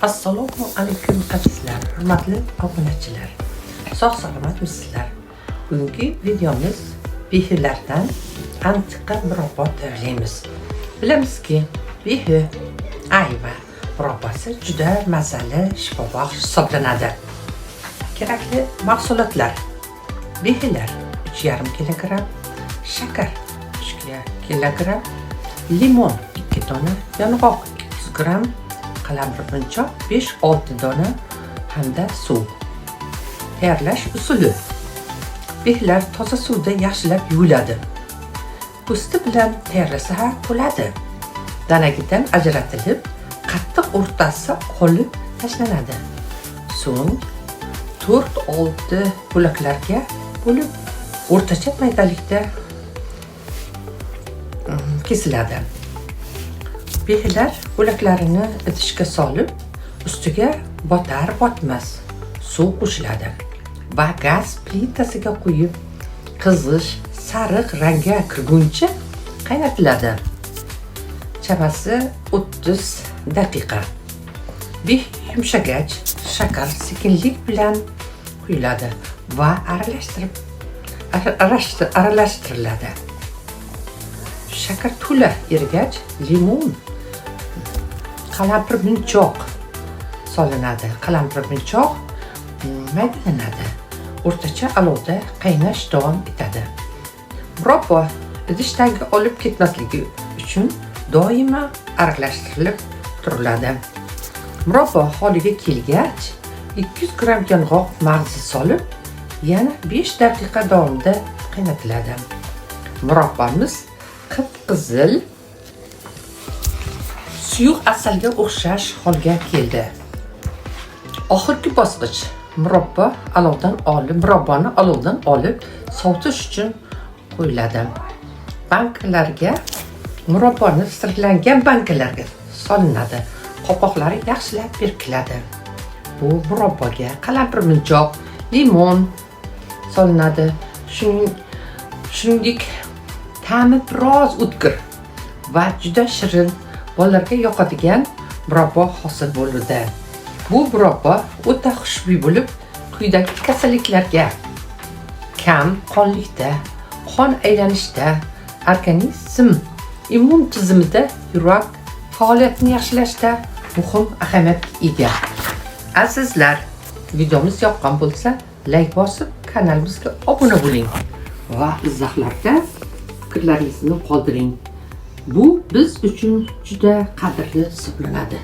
Assalomu alaykum azizlar, hurmatli obunachilar. Sog' salomatmisizlar? Bugungi videomiz behilardan antiqa murabbo tayyorlaymiz. Bilamizki, behi, ayva murabbosi juda mazali, shifobaxsh hisoblanadi. Kerakli mahsulotlar: behilar 3,5 kilogramm, shakar 3 kilogramm, limon 2 dona, yong'oq 200 gramm, qalamqirg'inchoq 5-6 dona hamda suv. Tayyorlash usuli: behilar toza suvda yaxshilab yuviladi. Po'sti bilan tayyorlasa ham bo'ladi. Danagidan ajratilib, qattiq o'rtasi olib tashlanadi. So'ng 4-6 bo'laklarga bo'lib, o'rtacha maydalikda kesiladi. Behilar bo'laklarini idishga solib, ustiga botar-botmas suv qo'shiladi va gaz plitasiga qo'yib, qizish, sariq rangga kirguncha qaynatiladi. Chamasi 30 daqiqa. Beh yumshagach, shakar sekinlik bilan quyiladi va aralashtiriladi. Shakar to'la erigach, limon, qalamqirg'inchoq solinadi. Qalamqirg'inchoq maydalanadi. O'rtacha olovda qaynash davom etadi. Murabbo idishdan olib ketmasligi uchun doimo aralashtirilib turiladi. Murabbo holiga kelgach, 200 gramm yong'oq mag'zi solib, yana 5 daqiqa davomida qaynatiladi. Murabbomiz qip-qizil, suyuq asalga o'xshash holga keldi. Oxirgi bosqich: murabboni olovdan olib sovutish uchun qo'yiladi. Bankalarga, murabboni sirlangan bankalarga solinadi. Qopoqlari yaxshilab berkiladi. Bu murabboga qalamqirg'inchoq, limon solinadi. Shuningdek, ta'mi biroz o'tkir va juda shirin, bolalarga yoqadigan murabbo hosil bo'ldi. Bu murabbo o'ta xushbo'y bo'lib, quyidagi kasalliklarga: kam qonlikda, qon aylanishda, organizm immun tizimida, yurak faoliyatini yaxshilashda muhim ahamiyatga ega. Azizlar, videomiz yoqqan bo'lsa, like bosib, kanalimizga obuna bo'ling va izohlarda fikrlaringizni qoldiring. Bu biz uchun juda qadrli hisoblanadi.